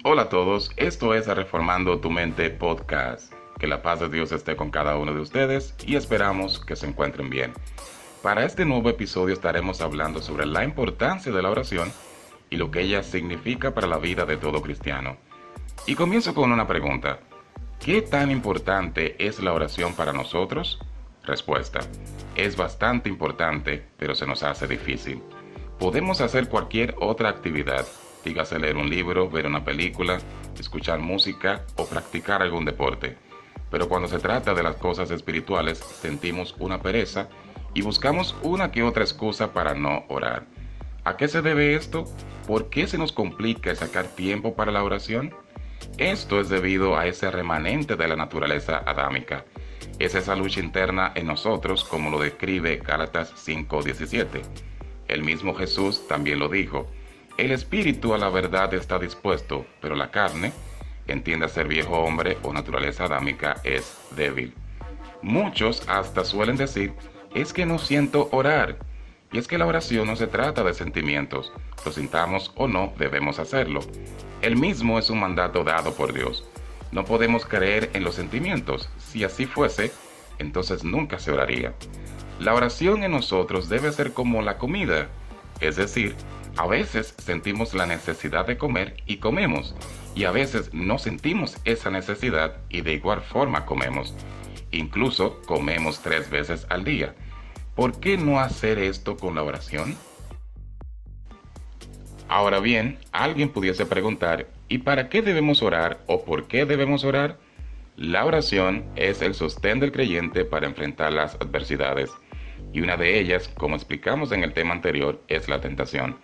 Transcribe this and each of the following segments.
Hola a todos, esto es Reformando tu Mente Podcast. Que la paz de Dios esté con cada uno de ustedes y esperamos que se encuentren bien. Para este nuevo episodio estaremos hablando sobre la importancia de la oración y lo que ella significa para la vida de todo cristiano. Y comienzo con una pregunta. ¿Qué tan importante es la oración para nosotros? Respuesta. Es bastante importante, pero se nos hace difícil. Podemos hacer cualquier otra actividad, dígase leer un libro, ver una película, escuchar música o practicar algún deporte. Pero cuando se trata de las cosas espirituales, sentimos una pereza y buscamos una que otra excusa para no orar. ¿A qué se debe esto? ¿Por qué se nos complica sacar tiempo para la oración? Esto es debido a ese remanente de la naturaleza adámica. Es esa lucha interna en nosotros, como lo describe Gálatas 5:17. El mismo Jesús también lo dijo. El espíritu a la verdad está dispuesto, pero la carne, entiéndase el viejo hombre o naturaleza adámica, es débil. Muchos hasta suelen decir, es que no siento orar. Y es que la oración no se trata de sentimientos, lo sintamos o no, debemos hacerlo. El mismo es un mandato dado por Dios. No podemos creer en los sentimientos. Si así fuese, entonces nunca se oraría. La oración en nosotros debe ser como la comida, es decir, a veces sentimos la necesidad de comer y comemos, y a veces no sentimos esa necesidad y de igual forma comemos. Incluso comemos 3 veces al día. ¿Por qué no hacer esto con la oración? Ahora bien, alguien pudiese preguntar, ¿y para qué debemos orar o por qué debemos orar? La oración es el sostén del creyente para enfrentar las adversidades, y una de ellas, como explicamos en el tema anterior, es la tentación.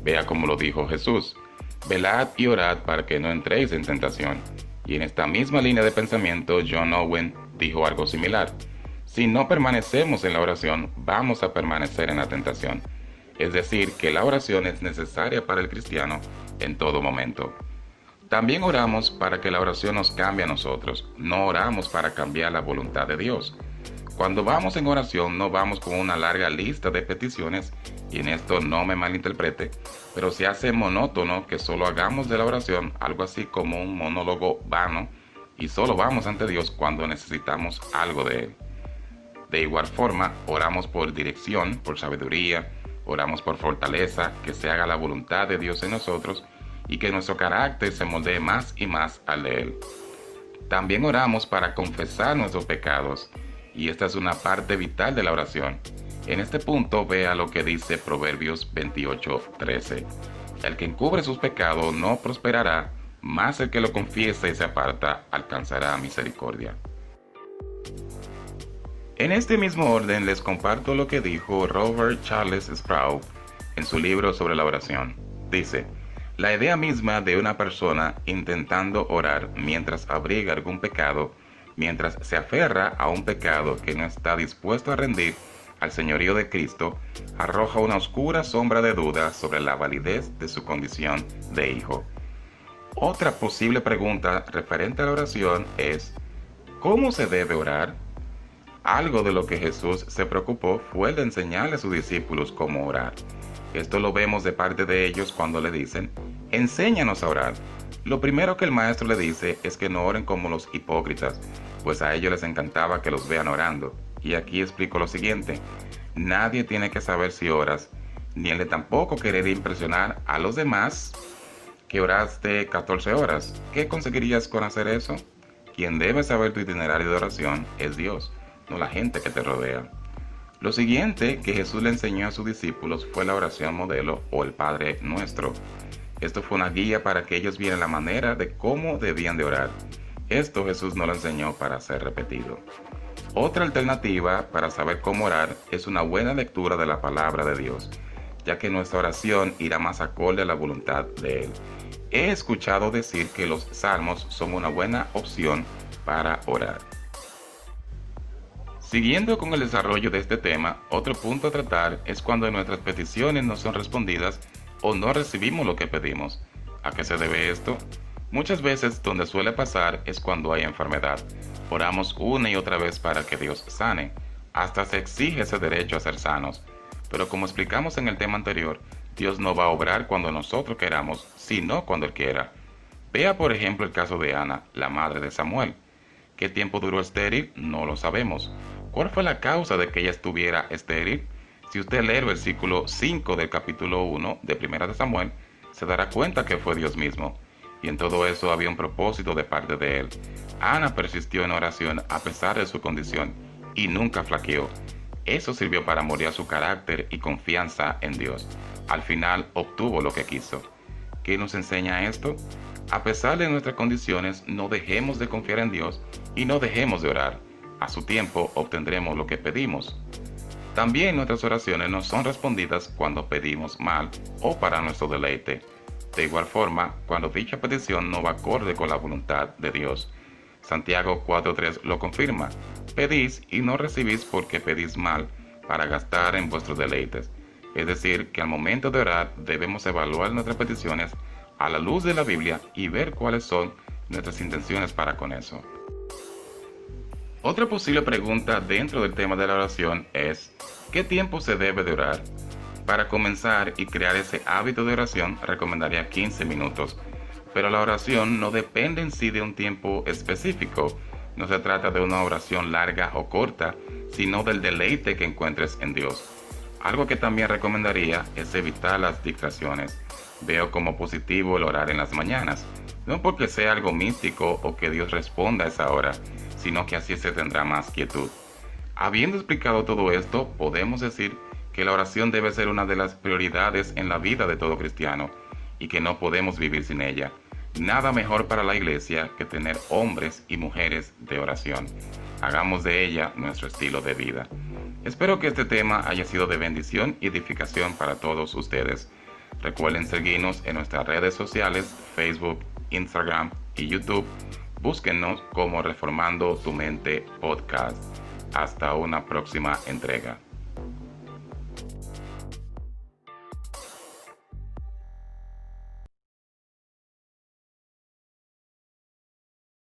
Vea como lo dijo Jesús, velad y orad para que no entréis en tentación. Y en esta misma línea de pensamiento, John Owen dijo algo similar. Si no permanecemos en la oración, vamos a permanecer en la tentación. Es decir, que la oración es necesaria para el cristiano en todo momento. También oramos para que la oración nos cambie a nosotros. No oramos para cambiar la voluntad de Dios. Cuando vamos en oración no vamos con una larga lista de peticiones, y en esto no me malinterprete, pero se hace monótono que solo hagamos de la oración algo así como un monólogo vano y solo vamos ante Dios cuando necesitamos algo de Él. De igual forma, oramos por dirección, por sabiduría, oramos por fortaleza, que se haga la voluntad de Dios en nosotros y que nuestro carácter se moldee más y más al de Él. También oramos para confesar nuestros pecados, y esta es una parte vital de la oración. En este punto vea lo que dice Proverbios 28:13. El que encubre sus pecados no prosperará, mas el que lo confiesa y se aparta alcanzará misericordia. En este mismo orden les comparto lo que dijo Robert Charles Sproul en su libro sobre la oración. Dice, la idea misma de una persona intentando orar mientras abriga algún pecado, mientras se aferra a un pecado que no está dispuesto a rendir al señorío de Cristo, arroja una oscura sombra de duda sobre la validez de su condición de hijo. Otra posible pregunta referente a la oración es, ¿cómo se debe orar? Algo de lo que Jesús se preocupó fue el de enseñarle a sus discípulos cómo orar. Esto lo vemos de parte de ellos cuando le dicen, enséñanos a orar. Lo primero que el maestro le dice es que no oren como los hipócritas, pues a ellos les encantaba que los vean orando. Y aquí explico lo siguiente, nadie tiene que saber si oras, ni el de tampoco querer impresionar a los demás que oraste 14 horas. ¿Qué conseguirías con hacer eso? Quien debe saber tu itinerario de oración es Dios, no la gente que te rodea. Lo siguiente que Jesús le enseñó a sus discípulos fue la oración modelo o el Padre Nuestro. Esto fue una guía para que ellos vieran la manera de cómo debían de orar. Esto Jesús no lo enseñó para ser repetido. Otra alternativa para saber cómo orar es una buena lectura de la palabra de Dios, ya que nuestra oración irá más acorde a la voluntad de Él. He escuchado decir que los salmos son una buena opción para orar. Siguiendo con el desarrollo de este tema, otro punto a tratar es cuando nuestras peticiones no son respondidas o no recibimos lo que pedimos. ¿A qué se debe esto? Muchas veces donde suele pasar es cuando hay enfermedad. Oramos una y otra vez para que Dios sane. Hasta se exige ese derecho a ser sanos. Pero como explicamos en el tema anterior, Dios no va a obrar cuando nosotros queramos, sino cuando Él quiera. Vea por ejemplo el caso de Ana, la madre de Samuel. ¿Qué tiempo duró estéril? No lo sabemos. ¿Cuál fue la causa de que ella estuviera estéril? Si usted lee el versículo 5 del capítulo 1 de Primera de Samuel, se dará cuenta que fue Dios mismo. Y en todo eso había un propósito de parte de él. Ana persistió en oración a pesar de su condición y nunca flaqueó. Eso sirvió para moldear su carácter y confianza en Dios. Al final obtuvo lo que quiso. ¿Qué nos enseña esto? A pesar de nuestras condiciones, no dejemos de confiar en Dios y no dejemos de orar. A su tiempo obtendremos lo que pedimos. También nuestras oraciones no son respondidas cuando pedimos mal o para nuestro deleite. De igual forma, cuando dicha petición no va acorde con la voluntad de Dios. Santiago 4:3 lo confirma. Pedís y no recibís porque pedís mal, para gastar en vuestros deleites. Es decir, que al momento de orar debemos evaluar nuestras peticiones a la luz de la Biblia y ver cuáles son nuestras intenciones para con eso. Otra posible pregunta dentro del tema de la oración es, ¿qué tiempo se debe de orar? Para comenzar y crear ese hábito de oración recomendaría 15 minutos, pero la oración no depende en sí de un tiempo específico. No se trata de una oración larga o corta, sino del deleite que encuentres en Dios. Algo que también recomendaría es evitar las distracciones. Veo como positivo el orar en las mañanas, no porque sea algo místico o que Dios responda a esa hora, sino que así se tendrá más quietud. Habiendo explicado todo esto, podemos decir que la oración debe ser una de las prioridades en la vida de todo cristiano y que no podemos vivir sin ella. Nada mejor para la iglesia que tener hombres y mujeres de oración. Hagamos de ella nuestro estilo de vida. Espero que este tema haya sido de bendición y edificación para todos ustedes. Recuerden seguirnos en nuestras redes sociales, Facebook, Instagram y YouTube. Búsquennos como Reformando tu Mente Podcast. Hasta una próxima entrega.